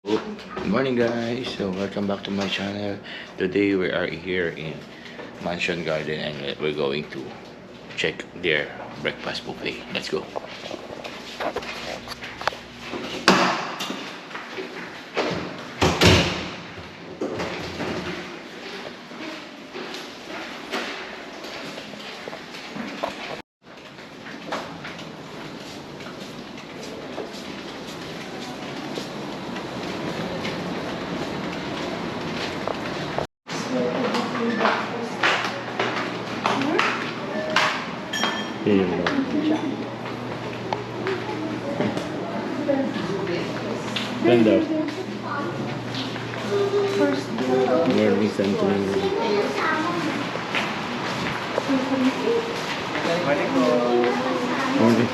Good morning guys, so welcome back to my channel. Today we are here in Mansion Garden and we're going to check their breakfast buffet. Let's go. Here you go. Ganda. Morning sunshine. Morning.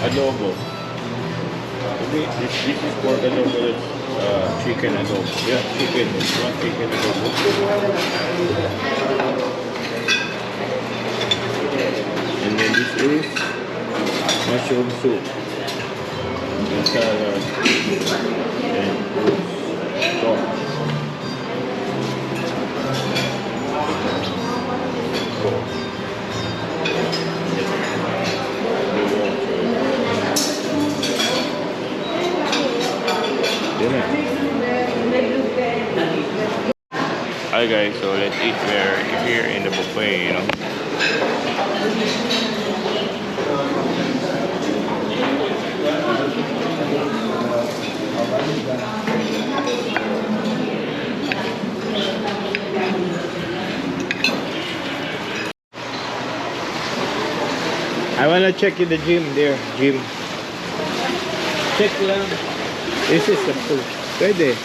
Adobo. This is pork adobo. It's chicken adobo. Yeah, chicken. It's one chicken adobo. And then this is mushroom soup. And salad. And sauce. Hi guys, so let's eat. We're here in the buffet, you know. I wanna check in the gym there, gym. Check lang. This is the food. Pwede.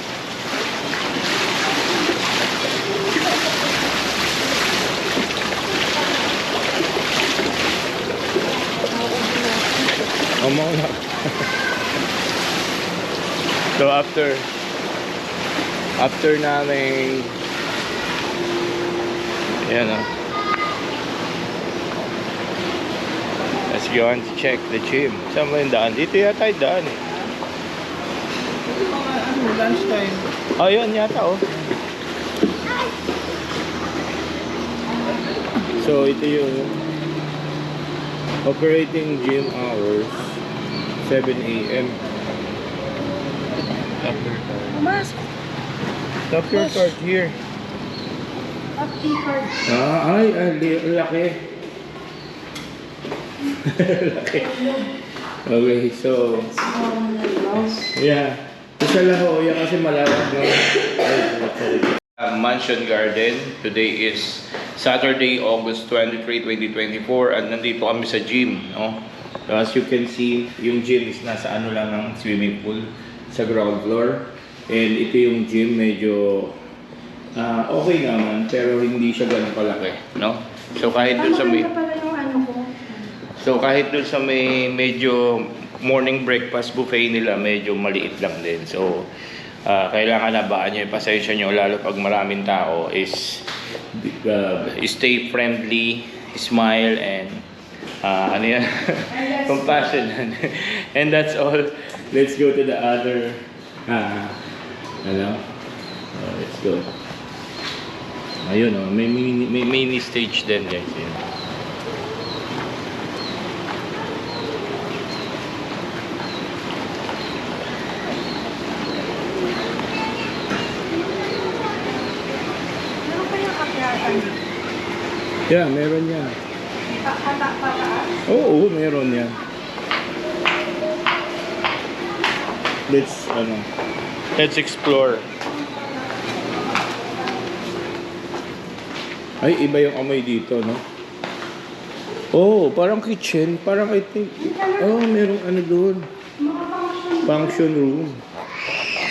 Mauna. So after namin yan o. Let's go on to check the gym. Saan ba yung daan? Dito yata yung daan eh. Lunchtime. Oh, yun yata oh. So ito yung operating gym hours, 7 a.m. Tap your card here. Ay, laki. Laki. Okay, so yeah. Isa lang ho, yan kasi malawak no. Mansion Garden. Today is Saturday, August 23, 2024 at nandito kami sa gym, no? So as you can see, yung gym is nasa ano lang ng swimming pool sa ground floor. And ito yung gym, medyo okay naman, pero hindi siya ganun kalaki, no? So kahit dun sa may medyo morning breakfast buffet nila, medyo maliit lang din. So kailangan nabaan nyo, pasensya nyo, lalo pag maraming tao, is stay friendly, smile, and ano yan? Compassion. And that's all. Let's go to the other let's go. Ayun oh, may mini stage din guys. Ayun. Yeah, meron yan. Oo, meron yan. Let's explore. Ay, iba yung amoy dito, no? Oh, parang kitchen. Parang I think, oh, merong ano doon. Function room.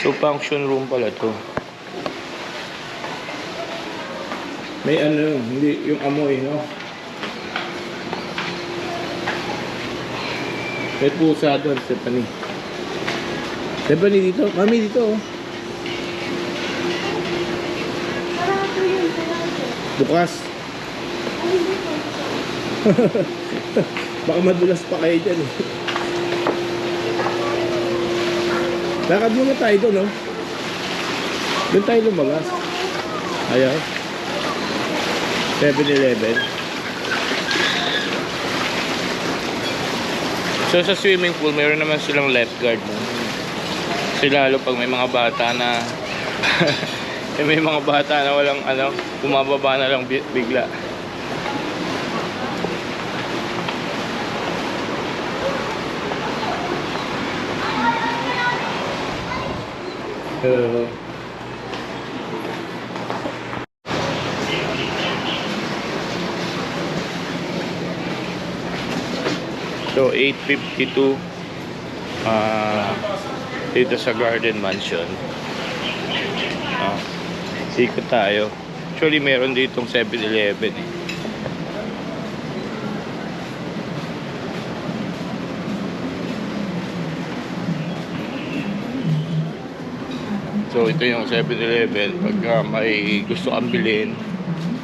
So, function room pala to. May ano, hindi yung amoy, no? May pusa doon, Stephanie. Stephanie dito. Mami dito, oh. Bukas. Baka madulas pa kayo dyan, eh. Lakad muna tayo doon, no? Doon tayo lumabas. Ayaw. 7-Eleven. So sa swimming pool, mayroon naman silang lifeguard. Kasi lalo pag may mga bata na may mga bata na walang ano, bumababa na lang bigla. So 8:52 dito sa Garden Mansion. Ikot tayo. Actually meron ditong 7-Eleven, eh. So ito yung 7-Eleven pagka may gusto kang bilhin.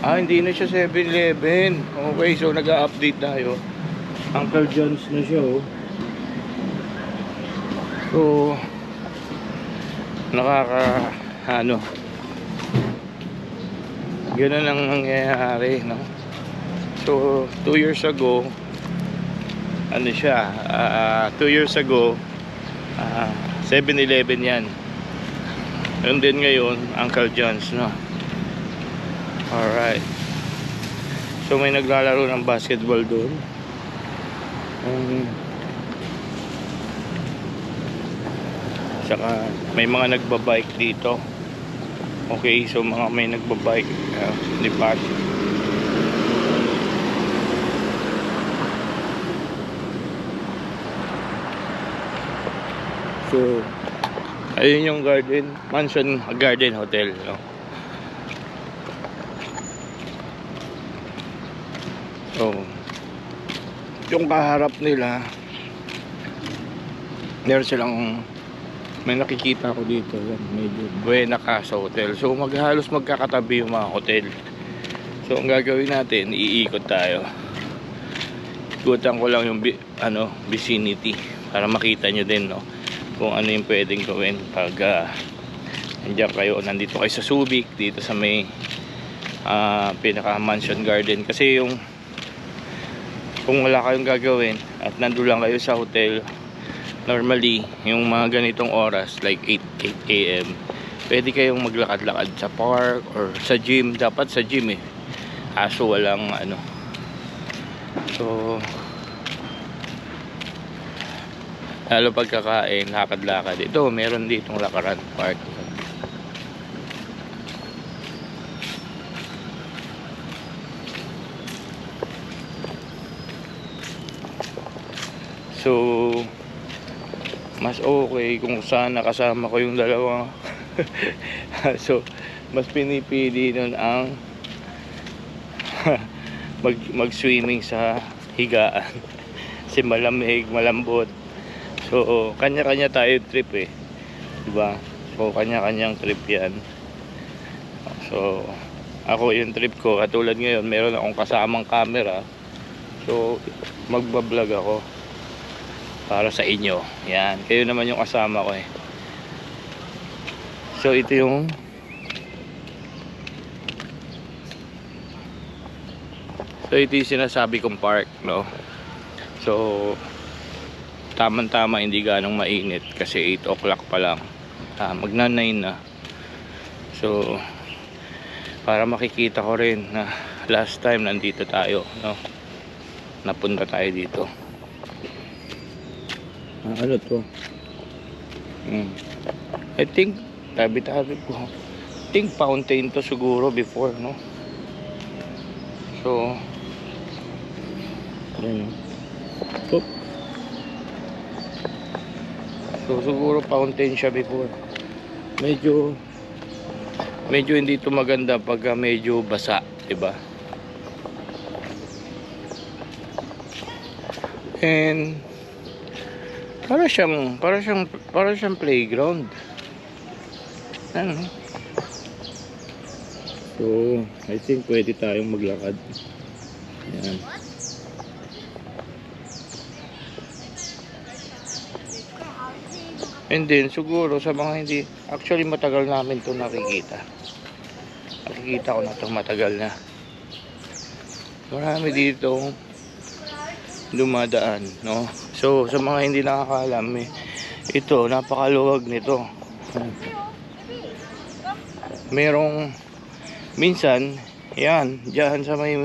Hindi na siya 7-Eleven. Okay, so nag-a-update tayo. Uncle John's na siya, oh. So ganun ang nangyayari, no? So 2 years ago, ano siya, 2 years ago 7-Eleven yan. Yun din ngayon, Uncle John's, no? Alright. So may naglalaro ng basketball doon. Saka may mga nagbabike dito. Okay, so may nagbabike lipat. So ayun yung Garden Mansion, Garden Hotel, no? So yung kaharap nila, meron silang, may nakikita ko dito, medyo Buena Casa Hotel. So halos magkakatabi yung mga hotel. So ang gagawin natin, iikot tayo. Ikutan ko lang yung vicinity para makita nyo din, no, kung ano yung pwedeng gawin pag nandiyan kayo, nandito kayo sa Subic, dito sa may pinaka mansion garden. Kasi yung kung wala kayong gagawin at nandun lang kayo sa hotel, normally yung mga ganitong oras like 8 AM, pwede kayong maglakad-lakad sa park or sa gym. Dapat sa gym, eh, aso walang ano. So lalo pagkakain, lakad-lakad. Ito, meron ditong lakaran park. So mas okay kung saan nakasama ko yung dalawa. So mas pinipili nun ang mag-swimming sa higaan kasi malamig, malambot. So kanya-kanya tayo trip, eh, diba? So kanya-kanyang trip yan. So ako, yung trip ko, katulad ngayon, meron akong kasamang camera. So magbablog ako para sa inyo. Yan, kayo naman yung kasama ko, eh. So ito yung sinasabi kong park, no? So tamang-tama, hindi ganong mainit kasi 8 o'clock pa lang. Magna 9 na. So para makikita ko rin na last time nandito tayo, no? Napunta tayo dito. Ano to? I think tabi-tabi ko. I think fountain to siguro before, no? So ayan. Oop. So siguro fountain siya before. Medyo hindi ito maganda pag medyo basa, 'di ba? And para siyang playground. Ano? So, I think pwede tayong maglakad. Ayan. And then, siguro sa mga hindi, actually matagal namin to nakikita. Nakikita ko na to matagal na. Marami dito dumadaan, no? So, sa mga hindi nakakaalam, ito, napakaluwag nito. Merong, minsan, yan, dyan sa may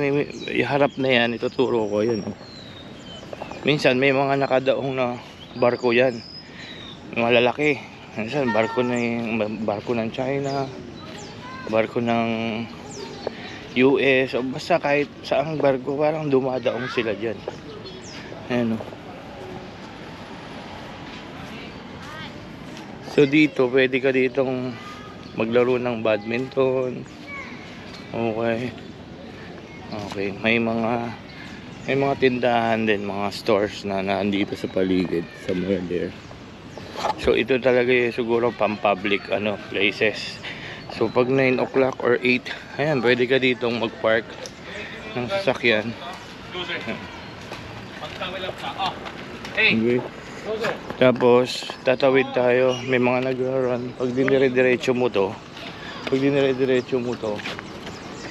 harap na yan, ituturo ko yun. Minsan, may mga nakadaong na barko yan. Malalaki. Minsan, barko ng China, barko ng US, o basta kahit saang barko, parang dumadaong sila dyan. Ayan o. So dito, pwede ka ditong maglaro ng badminton. Okay. Okay, may mga tindahan din, mga stores na nandito sa paligid, somewhere there. So ito talaga yung siguro pang-public places. So pag 9 o'clock or 8, ayan, pwede ka ditong mag-park ng sasakyan. Okay. Tapos tatawid tayo, may mga nagra-run. Pag dinire-diretso mo to,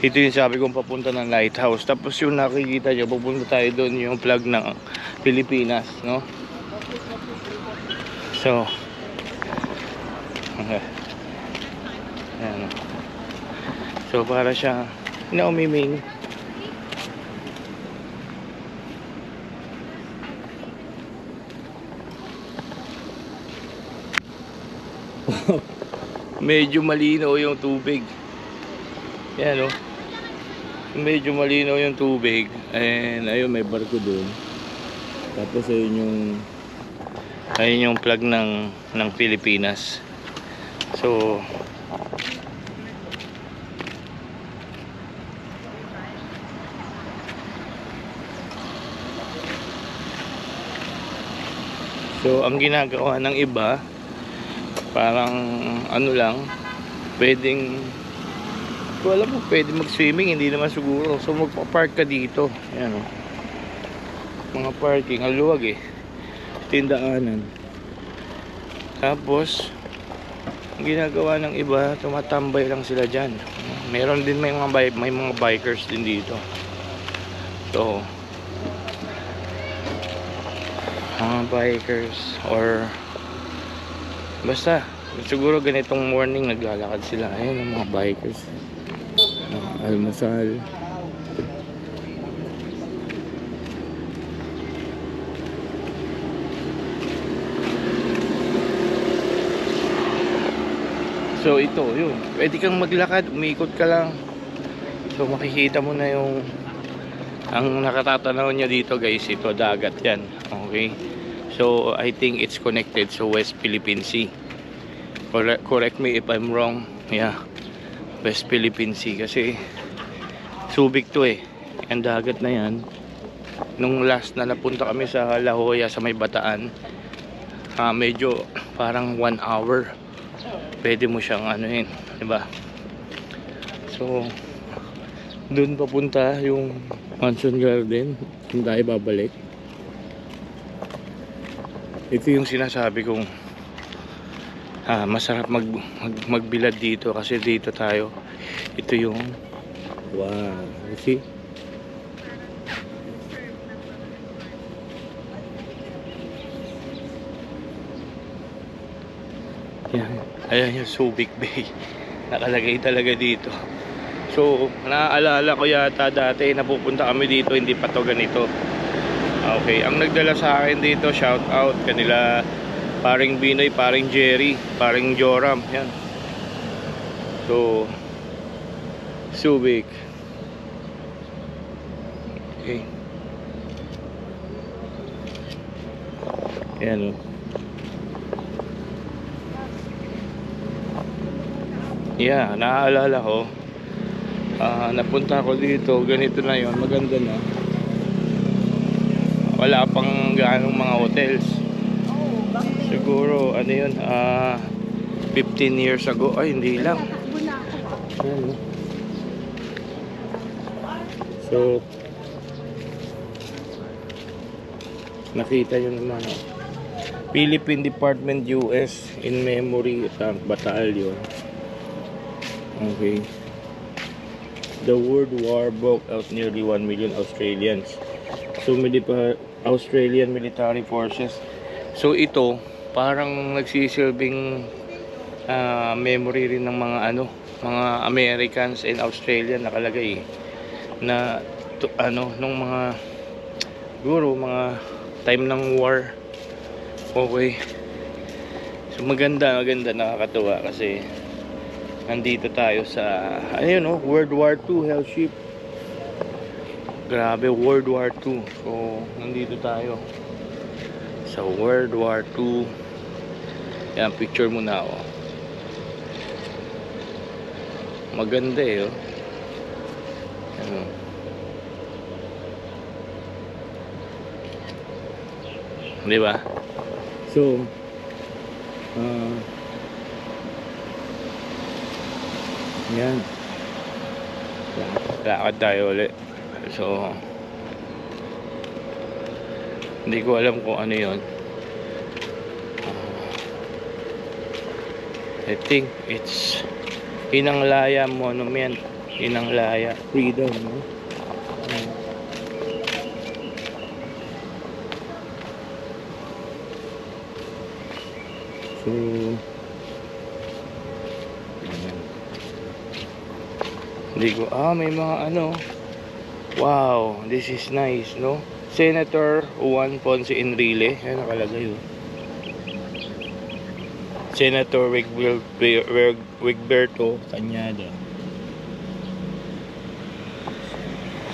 ito yung sabi kong papunta ng lighthouse. Tapos yung nakikita nyo, pupunta tayo doon, yung flag ng Pilipinas, no? So okay. Ayan. So para siya naumiming. Medyo malinaw yung tubig. Yan, no? Medyo malinaw yung tubig. And ayun, may barko doon. Tapos ayun yung flag ng Pilipinas. So ang ginagawa ng iba, parang lang, pwedeng, wala mo, pwede mag-swimming, hindi naman siguro. So magpa-park ka dito. Ayan, oh. Mga parking, ang luwag tindaanan. Tapos ang ginagawa ng iba, tumatambay lang sila dyan. Meron din, may mga bikers din dito. So mga bikers or basta siguro ganitong morning naglalakad sila. Ayun ang mga bikers, almusal. So ito, yun, pwede kang maglakad, umikot ka lang. So makikita mo na yung ang nakatatanaw nyo dito, guys. Ito dagat yan, okay? So I think it's connected sa West Philippine Sea. Correct me if I'm wrong. Yeah, West Philippine Sea. Kasi Subic to ang dagat na yan. Nung last na napunta kami sa La Jolla, sa may Bataan, medyo parang 1 hour pwede mo siyang diba? So doon papunta yung Mansion Garden, kung tayo babalik. Ito yung sinasabi kong masarap magbilad dito, kasi dito tayo, ito yung wow, you see? Yan. Ayan yung Subic Bay, nakalagay talaga dito, So, naaalala ko yata dati napupunta kami dito, hindi pa to ganito. Okay, ang nagdala sa akin dito, shout out kanila paring Binoy, paring Jerry, paring Joram, yan. So, Subic. Okay. Yan. Yeah, naaalala ko. Napunta ako dito, ganito na yon, maganda na. Wala pang gaanong mga hotels. Siguro, ano yun, 15 years ago. Ay, hindi lang. Ayan. So, nakita nyo naman. Philippine Department US in Memory Tank Battalion. Okay. The World War broke out nearly 1 million Australians. So, Australian military forces. So, ito, parang nagsisilbing memory rin ng mga mga Americans and Australian nakalagay na nung mga siguro mga time ng war. Okay. So, maganda, nakakatuwa kasi nandito tayo sa World War II hell ship. Grabe, World War II. So, nandito tayo sa World War II. Yan, picture muna ako. Maganda oh. Ano? Di ba? So, yan. Lakad tayo ulit. So, hindi ko alam kung ano yun. I think it's Inanglaya Monument. Inanglaya Freedom, no? So, hindi ko, may mga wow, this is nice, no? Senator Juan Ponce Enrile, yan nakalagay, oh. Senator Wigberto Cañada,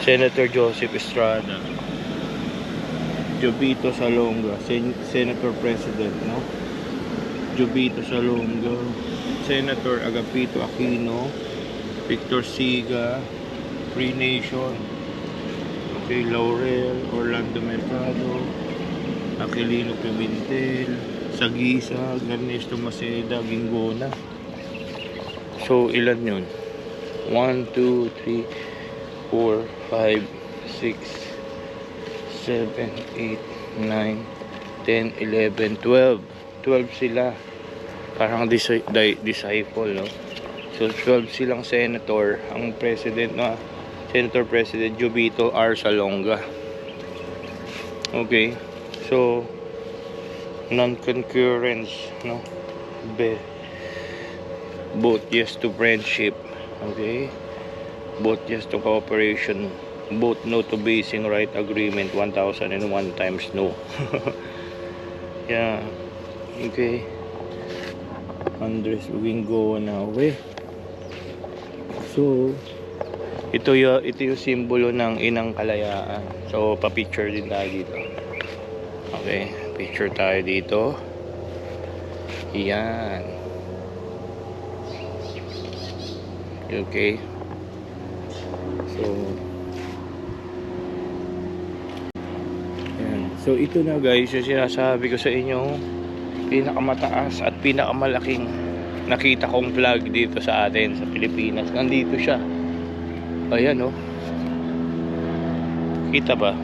Senator Joseph Estrada, Jovito Salonga, Senator President, no? Jovito Salonga, Senator Agapito Aquino, Victor Siga, Free Nation, okay, Laurel, Orlando Mercado, Aquilino Pimentel, Sagisa, Ernesto Maceda, Gingona. So, ilan yun? 1, 2, 3, 4, 5, 6, 7, 8, 9, 10, 11, 12. 12 sila. Parang disciple, no? So, 12 silang senator. Ang president na Senator President Jovito R. Salonga. Okay. So, non-concurrence, no? Vote yes to friendship. Okay. Vote yes to cooperation. Vote no to basing right agreement. 1001 times no. Yeah. Okay. Andres Wingo na away. So, ito yung simbolo ng Inang Kalayaan. So, pa-picture din tayo dito. Okay, picture tayo dito. Yan. Okay. So, yan. So, ito na guys, yung sinasabi ko sa inyo, pinakamataas at pinakamalaking nakita kong flag dito sa atin sa Pilipinas. Nandito siya. Ayan, oh. Kita ba?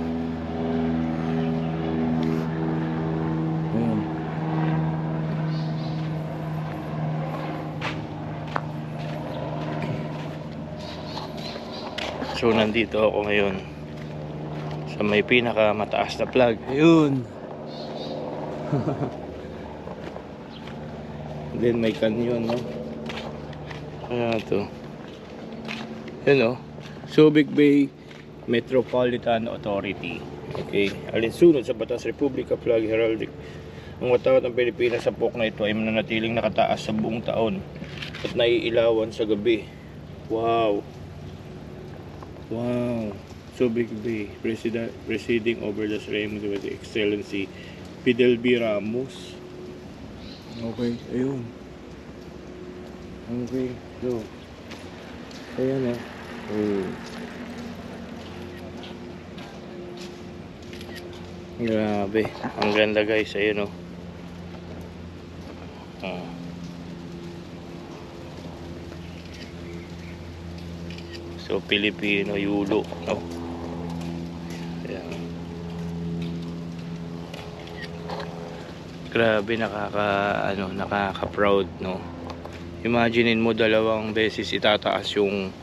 Ayan. So, nandito ako ngayon sa may pinakamataas na flag. Ayun. Then may canyon, no? Ayan to. Yun oh. Subic Bay Metropolitan Authority. Okay. Alinsunod sa Batas Republika Flag Heraldic. Ang watawat ng Pilipinas sa pok na ito ay mananatiling nakataas sa buong taon at naiilawan sa gabi. Wow. Wow. Subic Bay, presiding over the ceremony with Excellency Fidel B. Ramos. Okay, ayun. Okay, so ayan oh. Grabe, ang ganda guys, ayun oh. So Filipino yulo, no? Ayan. Grabe, nakaka-proud, no? Imaginein mo dalawang beses itataas yung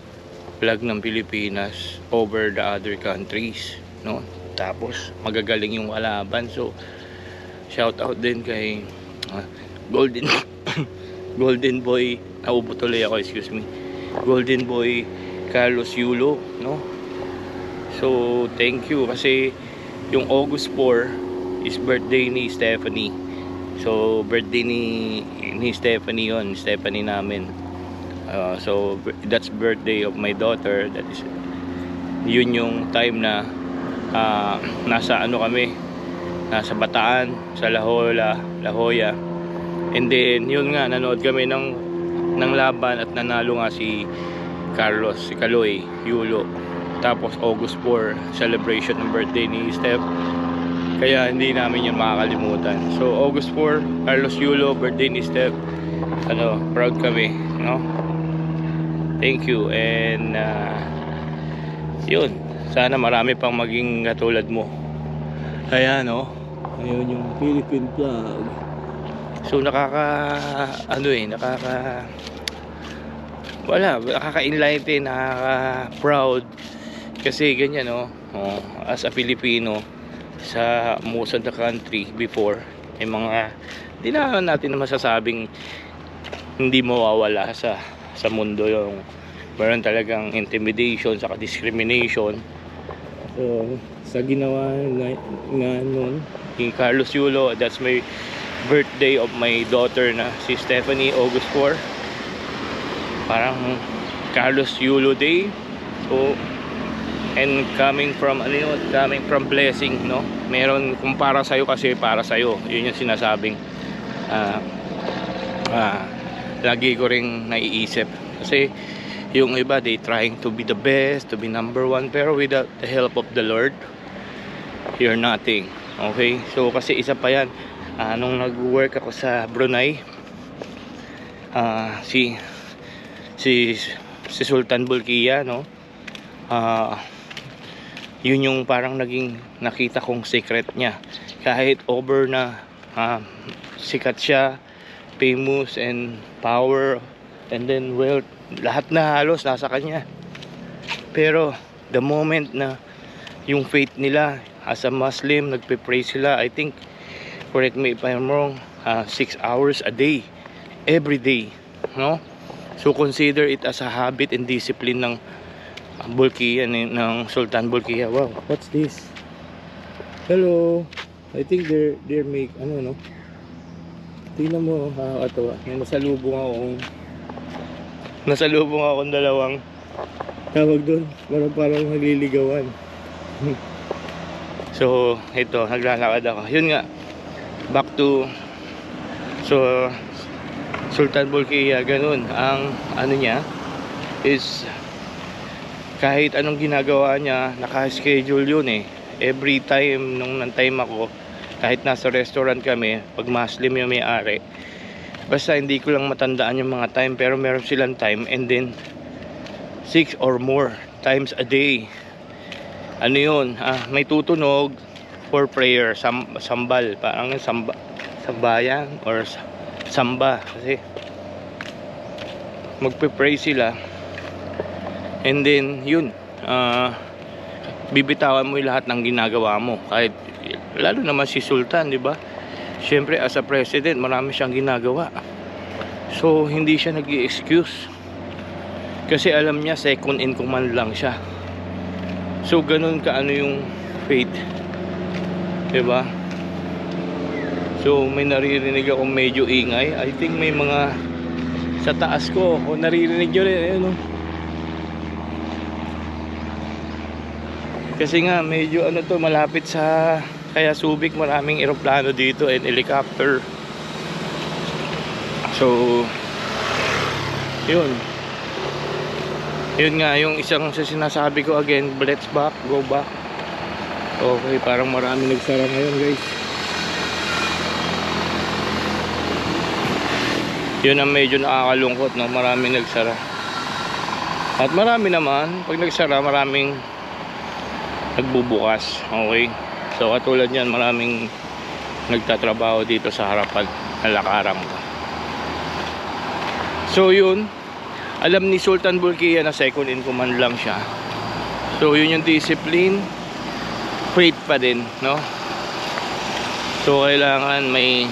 flag ng Pilipinas over the other countries, no? Tapos magagaling yung kalaban. So shout out din kay Golden Golden Boy, naubo tuloy ako, excuse me. Golden Boy Carlos Yulo, no? So thank you kasi yung August 4 is birthday ni Stephanie. So birthday ni Stephanie yon, Stephanie namin. So that's birthday of my daughter. That is yun yung time na nasa ano kami, nasa Bataan, sa La Jolla. And then yun nga, nanood kami ng laban at nanalo nga si Kaloy Yulo. Tapos August 4 celebration ng birthday ni Steph, kaya hindi namin yun makakalimutan. So August 4 Carlos Yulo, birthday ni Steph, proud kami, no? Thank you. And yun, sana marami pang maging katulad mo. Ayan oh, ayun yung Philippine flag. So nakaka-enlighten, nakaka-proud kasi ganyan no. As a Filipino sa most of the country before, may mga di na natin masasabing hindi mawawala sa mundo yung meron talagang intimidation saka discrimination. So sa ginawa nga nun ni Carlos Yulo, that's my birthday of my daughter na si Stephanie, August 4. Parang Carlos Yulo Day. So and coming from blessing, no? Meron kung para sa'yo kasi para sa'yo. Yun yung sinasabing lagi ko ring naiisip. Kasi yung iba, they trying to be the best, to be number one, pero without the help of the Lord, you're nothing. Okay? So kasi isa pa yan, nung nag-work ako sa Brunei, si Sultan Bolkiah, no? Yun yung parang naging nakita kong secret niya. Kahit over na sikat siya, famous and power and then wealth, lahat na halos nasa kanya. Pero the moment na yung faith nila as a Muslim, nagpe-pray sila, I think, correct me if I'm wrong, 6 hours a day, every day, no? So consider it as a habit and discipline ng Bolkiah, ng Sultan Bolkiah. Wow, what's this? Hello. I think they're make no? Tingnan mo, nakakatawa. May nasalubong akong dalawang tawag doon, parang nagliligawan. So ito, naglalakad ako. Yun nga, back to Sultan Bolkiah, ganun ang ano niya is kahit anong ginagawa niya, naka-schedule yun eh. Every time nung time ako, kahit nasa restaurant kami, pag Muslim yung may-ari, basta hindi ko lang matandaan yung mga time, pero meron silang time, and then 6 or more times a day. Ano yun? May tutunog for prayer, sambal, parang sambayan or samba, kasi magpe-pray sila. And then yun, bibitawan mo yung lahat ng ginagawa mo, kahit lalo naman si Sultan, di ba? Siyempre as a president, marami siyang ginagawa. So hindi siya nag-i-excuse. Kasi alam niya second in command lang siya. So ganun ka ano yung faith, 'di ba? So may naririnig ako medyo ingay. I think may mga sa taas ko, o naririnig nyo rin, ayun, oh. Kasi nga medyo ano to, malapit sa kaya Subic, maraming eroplano dito and helicopter. So yun nga yung isang sa sinasabi ko again, let's back, go back. Okay, parang marami nagsara ngayon, guys. Yun ang medyo nakakalungkot, no? Marami nagsara. At marami naman, pag nagsara, maraming nagbubukas. Okay? So katulad yan, maraming nagtatrabaho dito sa harapan ng lakaran ko. So yun, alam ni Sultan Bulkiah na second in command lang siya. So yun yung discipline, faith pa din, no? So kailangan may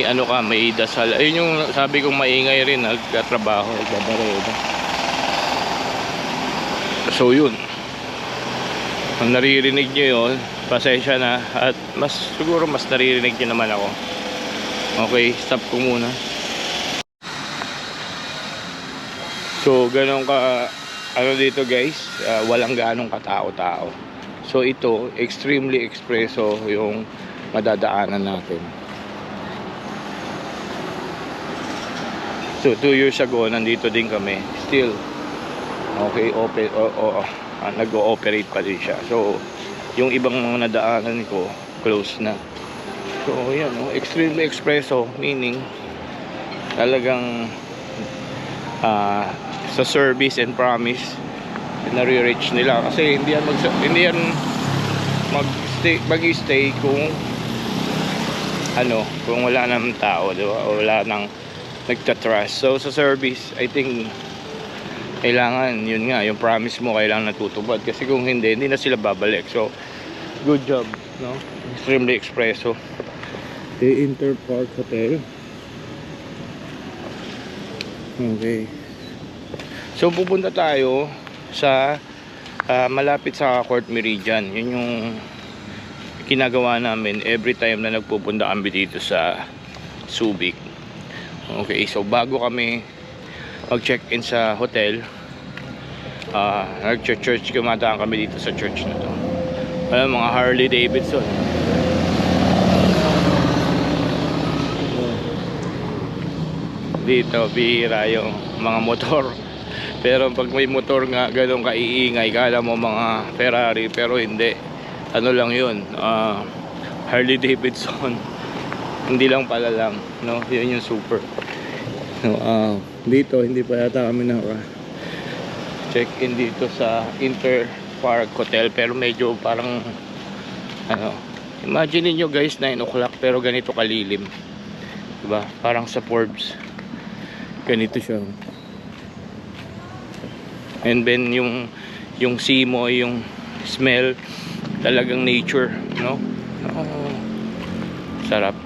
ano ka, may dasal. Ayun yung sabi kong maingay rin, nagtatrabaho, nagbabareda. So yun, kung naririnig nyo yun, pasensya na. At siguro mas naririnig nyo naman ako. Okay, stop ko muna. So ganun ka ano dito, guys, walang ganong katao-tao. So ito, extremely expresso yung madadaanan natin. So 2 years ago nandito din kami, still okay, nag-ooperate pa din siya. So yung ibang mga nadaanan ko close na. So yan, extremely expresso, meaning talagang sa service and promise nare-reach nila, kasi hindi yan mag-stay kung kung wala nang tao, di ba? O wala nang nagtatrust. So sa service, I think kailangan yun nga, yung promise mo kailangan natutupad, kasi kung hindi na sila babalik. So good job, no? Extremely expresso. The Interpark Hotel. Okay, so pupunta tayo sa malapit sa Court Meridian. Yun yung ginagawa namin every time na nagpupunta kami dito sa Subic. Okay, so bago kami mag-check-in sa hotel, nag-church, kumadaan kami dito sa church na to. Mga Harley Davidson. Dito bihira yung mga motor, pero pag may motor nga ganun kaiingay, kala mo mga Ferrari, pero hindi, ano lang yun, Harley Davidson. Hindi lang pala lang, no? Yun yung super. No, dito hindi pa yata kami check-in dito sa Interpark Hotel, pero medyo parang imagine niyo guys, 9 o'clock pero ganito kalilim, diba? Parang sa Forbes ganito siya. And then yung simoy, yung smell, talagang nature, no? Sarap.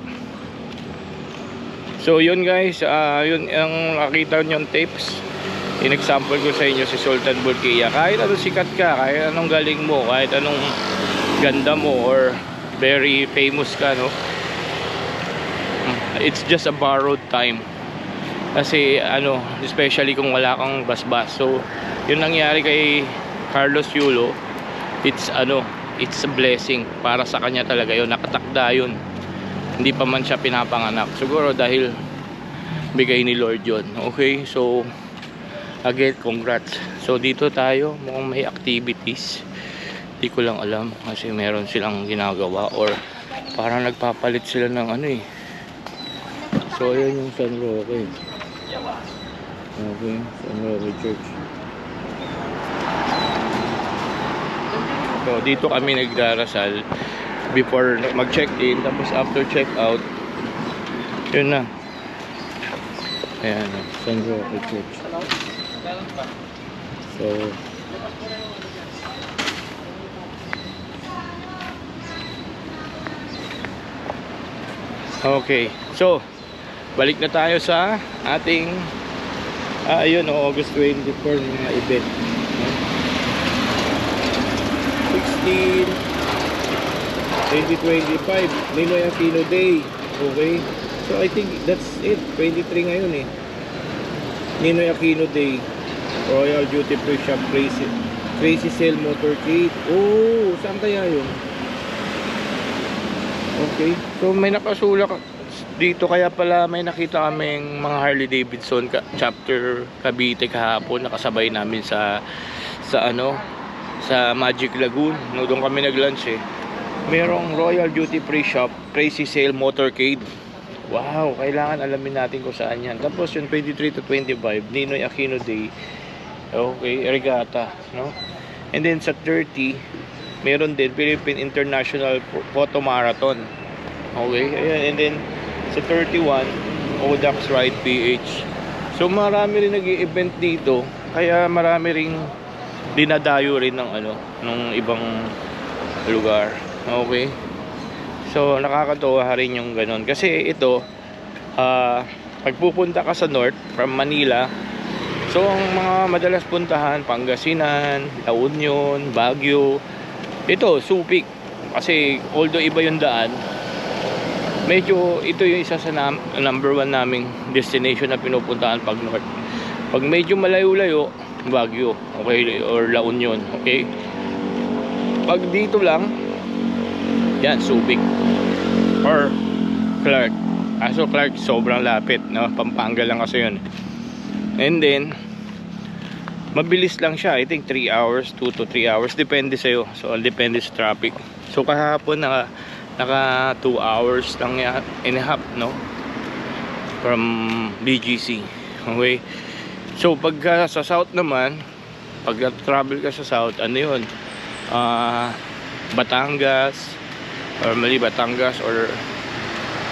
So yun guys, yun ang nakita nyo yung tapes. In-example ko sa inyo si Sultan Bulkiah. Kahit anong sikat ka, kahit anong galing mo, kahit anong ganda mo, or very famous ka, no? It's just a borrowed time. Kasi especially kung wala kang basbas. So yun nangyari kay Carlos Yulo. It's a blessing para sa kanya talaga yun. Nakatakda yun. Hindi pa man siya pinapanganak. Siguro dahil bigay ni Lord yun. Okay, so again, congrats. So dito tayo, mukhang may activities. Hindi ko lang alam kasi meron silang ginagawa, or parang nagpapalit sila ng So ayan yung San Roque. Okay, San Roque Church. So dito kami nagdarasal before mag-check-in, tapos after check-out, yun na. Ayan, San Roque Church. So okay, so balik na tayo sa ating Ayun, August 24 mga event. 16, 2025, Ninoy Aquino Day. Okay. So I think that's it. 23 ngayon eh. Ninoy Aquino Day. Royal Duty Free Shop Crazy Sale Motorcade. Oh, saan kaya yun? Okay. So may nakasulak dito, kaya pala may nakita kaming mga Harley Davidson chapter Cavite kahapon, nakasabay namin sa Magic Lagoon. No, doon kami nag-lunch eh. Merong Royal Duty Free Shop Crazy Sale Motorcade. Wow, kailangan alamin natin kung saan yan. Tapos yung 23 to 25, Ninoy Aquino Day. Okay, regatta, no? And then sa 30, meron din Philippine International Photo Marathon. Okay, ayan. And then sa 31, Odax Ride PH. So marami rin nag-i-event dito, kaya marami ring dinadayo rin ng ng ibang lugar. Okay. So nakakatuwa rin yung ganun. Kasi ito, pag pupunta ka sa north from Manila, so ang mga madalas puntahan, Pangasinan, La Union, Baguio, ito, Subic. Kasi although iba yung daan, medyo ito yung isa sa number 1 naming destination na pinupuntahan pag north. Pag medyo malayo-layo, Baguio, okay, or La Union, okay. Pag dito lang, yan, Subic or Clark. So Clark sobrang lapit, no? Pampanga lang kasi yun. And then mabilis lang siya, I think 3 hours, 2 to 3 hours, depende sa'yo. So depende sa traffic. So kahapon naka 2 hours lang and a half, no, from BGC. Okay. So pag sa south naman, pag travel ka sa south, ano yun, Batangas Batangas or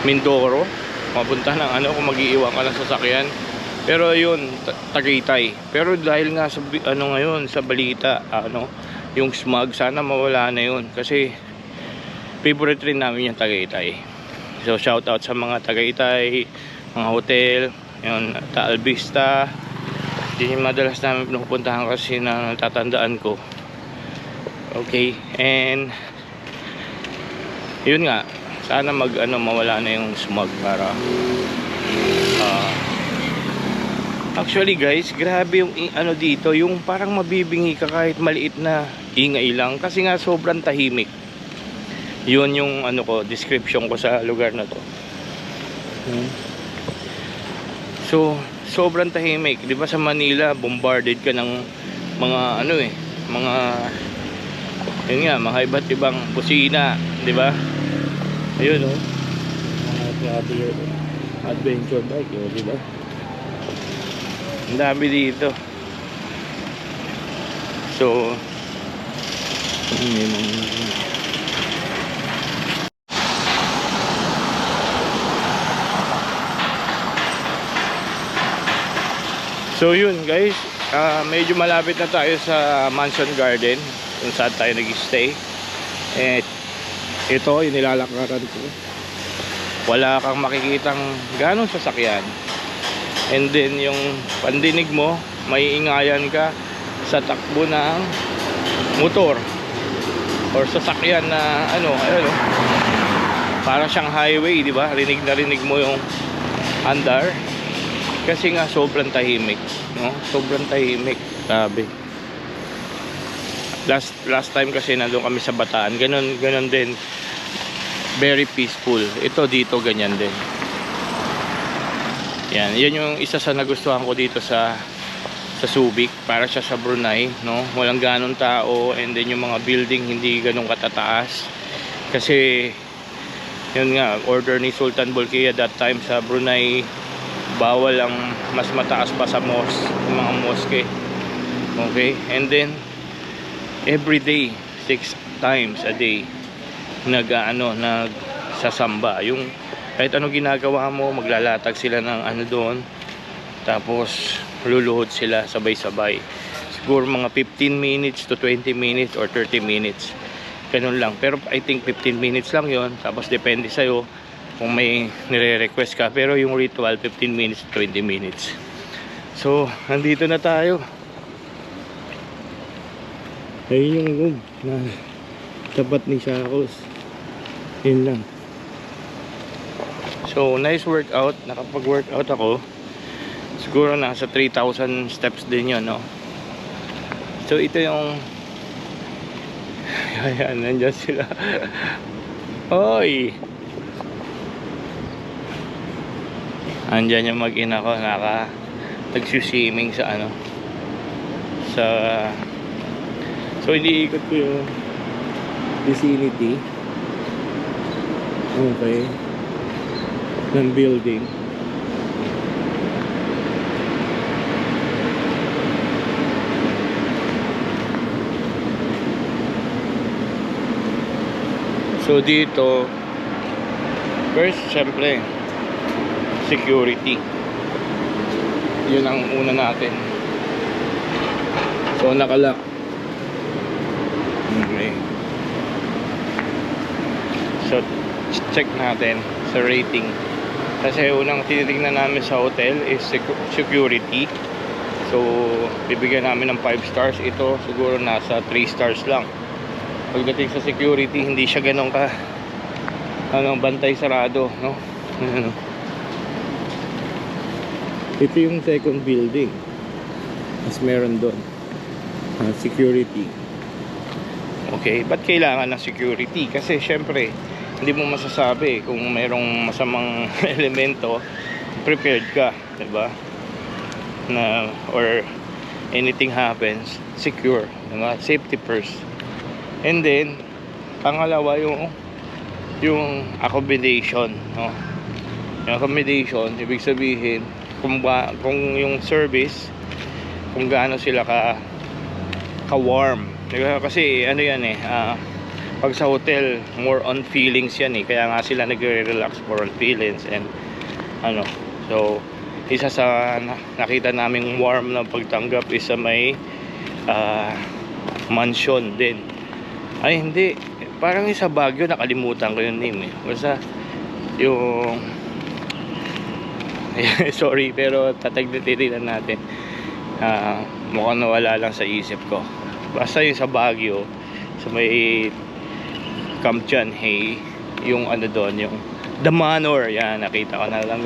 Mindoro, mapunta ng kung mag-iiwan ka ng sasakyan. Pero yun, Tagaytay. Pero dahil nga sa ngayon sa balita, yung smog, sana mawala na yun, kasi favorite rin namin yung Tagaytay. So shout out sa mga Tagaytay, mga hotel, yung Taal Vista. Yun yung madalas namin pinupuntahan kasi na natatandaan ko. Okay, and yun nga, sana mawala na yung smog para actually guys, grabe yung dito, yung parang mabibingi ka kahit maliit na ingay lang, kasi nga sobrang tahimik. Yun yung description ko sa lugar na to. So sobrang tahimik, di ba? Sa Manila bombarded ka ng mga mga yun nga, mga iba't ibang busina, di ba? Ayun mga adventure bike, di ba? Ang dami dito. So yun guys, medyo malapit na tayo sa Mansion Garden kung saan tayo nag-stay. Ito yung nilalakaran ko, wala kang makikitang ganong sasakyan. And then yung pandinig mo, maiingayan ka sa takbo ng motor or sasakyan na para siyang highway, di ba? Rinig na rinig mo yung andar, kasi nga sobrang tahimik, no? Sobrang tahimik, sabi. Last time kasi nandun kami sa Bataan, ganun din, very peaceful. Ito dito ganyan din. Yan yung isa sa nagustuhan ko dito sa Subic. Para siya sa Brunei, no? Walang ganong tao, and then yung mga building hindi ganong katataas. Kasi yun nga, order ni Sultan Bolkiah that time sa Brunei, bawal ang mas mataas pa sa mosque, mga mosque. Okay, and then every day, 6 times a day nagsasamba. Yung kahit anong ginagawa mo, maglalatag sila ng doon, tapos luluhod sila sabay-sabay. Siguro mga 15 minutes to 20 minutes or 30 minutes, ganun lang. Pero I think 15 minutes lang yon, tapos depende sa'yo kung may nire-request ka. Pero yung ritual 15 minutes to 20 minutes. So, nandito na tayo. Ayun yung room na tapat ni Shacos. Yun lang. So, nice workout. Nakapag-workout ako. Siguro nasa 3,000 steps din yun, no? So, ito yung... Ayan, nandyan sila. Hoy! Andyan yung mag-ina ko. Nagsuswimming sa ano. So, iniikot ko yung vicinity. Okay. Ng building. So dito, first, syempre, security. Yun ang una natin. So nakalock. Okay. So check natin sa rating. Kasi unang tinitingnan namin sa hotel is security. So bibigyan namin ng 5 stars. Ito siguro nasa 3 stars lang. Pagdating sa security, hindi siya ganun ka bantay sarado, no? Ito yung second building. Mas meron doon security. Okay, ba't kailangan ng security? Kasi syempre hindi mo masasabi kung mayroong masamang elemento, prepared ka, diba? Or anything happens, secure, diba? Safety first. And then pangalawa yung accommodation, no? Yung accommodation, ibig sabihin kung yung service, kung gaano sila ka warm, diba? Kasi ano yan pag sa hotel more on feelings yan kaya nga sila nagre-relax more on feelings and so isa sa nakita naming warm na pagtanggap is sa may mansion din. Ay hindi, parang sa Baguio, nakalimutan ko yung name basta yung sorry, pero tatagdatinan natin. Mukhang nawala lang sa isip ko. Basta yung sa Baguio, sa may Camp John Hay, yung doon, yung The Manor, yan, nakita ko na lang.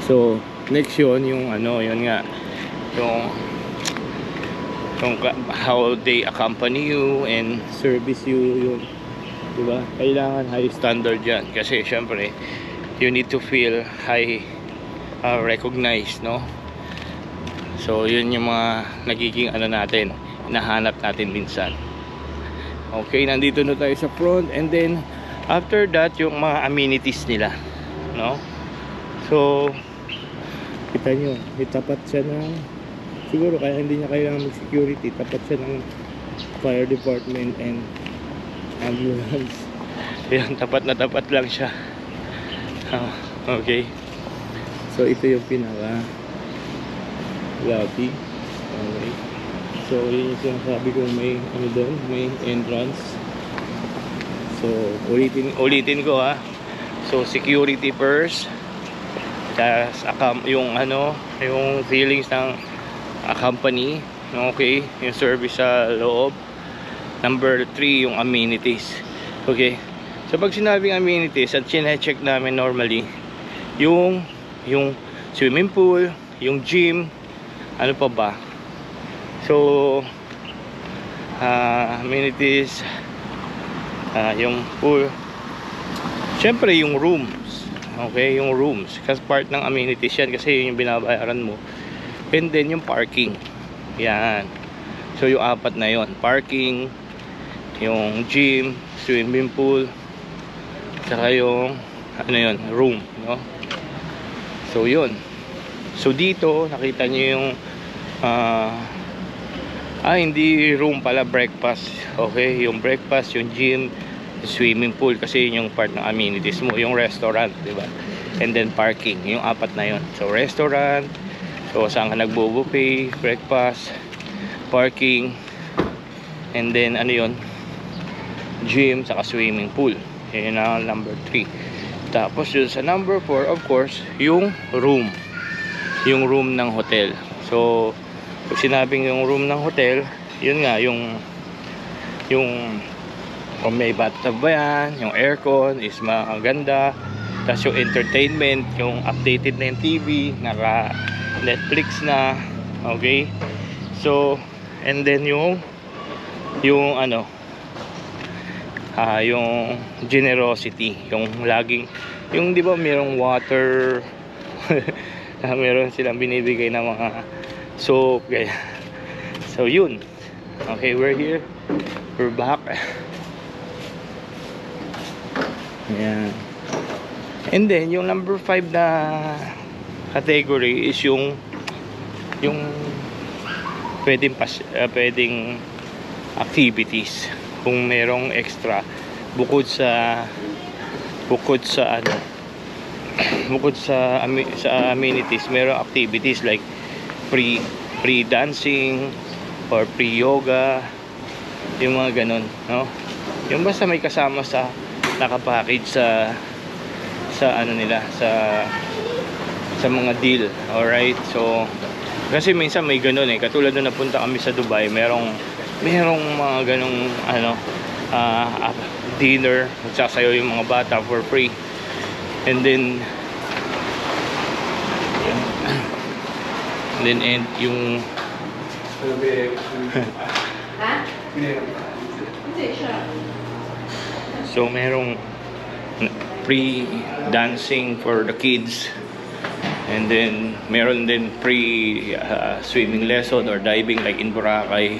So next yun, yung yun nga, yung how they accompany you and service you, yun, diba? Kailangan high standard yan kasi syempre you need to feel high recognized, no? So yun yung mga nagiging natin, hinahanap natin minsan. Okay, nandito na tayo sa front, and then after that yung mga amenities nila, no? So kita nyo, itapat siya ng, siguro kaya hindi niya kailangan mag-security, tapat siya ng fire department and ambulance. Yan, tapat na tapat lang siya. Okay. So ito yung pinaka lobby. Okay. So yun yung sinasabi ko, may doon, may entrance. So ulitin ko So security first. Tas yung yung feelings ng company, okay, yung service sa loob. Number 3, yung amenities. Okay, so pag sinabing amenities, at chine-check namin normally yung swimming pool, yung gym, ano pa ba. So amenities, yung pool, syempre yung rooms. Okay, yung rooms kasi part ng amenities yan, kasi yun yung binabayaran mo. And then yung parking, yan. So yung 4 na yon, parking, yung gym, swimming pool, saka yung room, no? So yun. So dito nakita nyo yung hindi room pala, breakfast. Okay, yung breakfast, yung gym, swimming pool, kasi yun yung part ng amenities mo. Yung restaurant, diba? And then parking, yung 4 na yon. So restaurant, so saan ka nagbo-buffet, breakfast, parking, and then gym, saka swimming pool. Yun ang number 3. Tapos yun sa number 4, of course, yung room. yung room ng hotel. So pag sinabing yung room ng hotel, yun nga yung kung may bathtub ba yan, yung aircon is maganda, tapos yung entertainment, yung updated na yung TV, naka Netflix na, okay. So and then yung ano, yung generosity, yung laging, yung di ba merong water meron silang binibigay na mga soap, kaya so yun. Okay, we're here, we're back. Ayan. And then yung number 5 na category is yung pwedeng activities kung merong extra bukod sa ano, bukod sa amenities, merong activities like free dancing or free yoga, yung mga ganun, no? Yung basta may kasama sa nakapackage sa ano nila, sa mga deal. Alright, so kasi minsan may ganun katulad nung napunta kami sa Dubai, merong mga ganung ano, dinner, magsasayaw yung mga bata for free. And then and yung Ha? Hindi siya. so merong free dancing for the kids, and then meron din free swimming lesson or diving like in Boracay.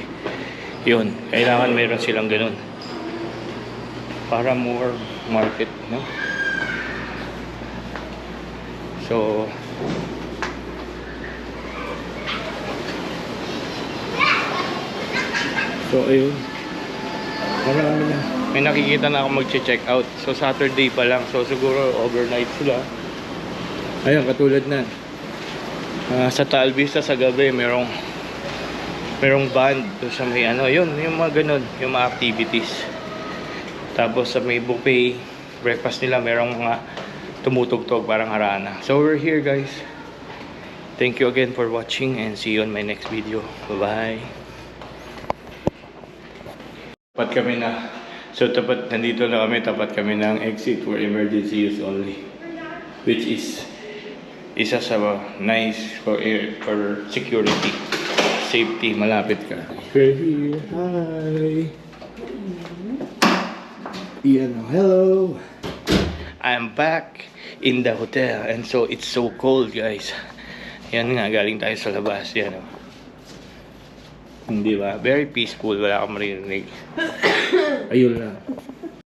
Yun, kailangan meron silang ganun para more market, no? So ayun, marami na. May nakikita na ako mag-check out. So Saturday pa lang. So siguro overnight sila. Ayun, katulad na. Sa Taal Vista sa gabi, merong band. So sa may ano, yun, yung mga ganun, yung mga activities. Tapos sa may buffet, breakfast nila, merong mga tumutugtog parang harana. So we're here, guys. Thank you again for watching and see you on my next video. Bye-bye. Tapat kami na. So nandito na kami, tapat kami ng exit for emergency use only, which is isa sa nice for security, safety, malapit ka. We're here. Hi. Ian, hello. I'm back in the hotel and so it's so cold, guys. Yan nga, galing tayo sa labas. Yan o. Hindi ba? Very peaceful. Wala akong maririnig. Ayun lang.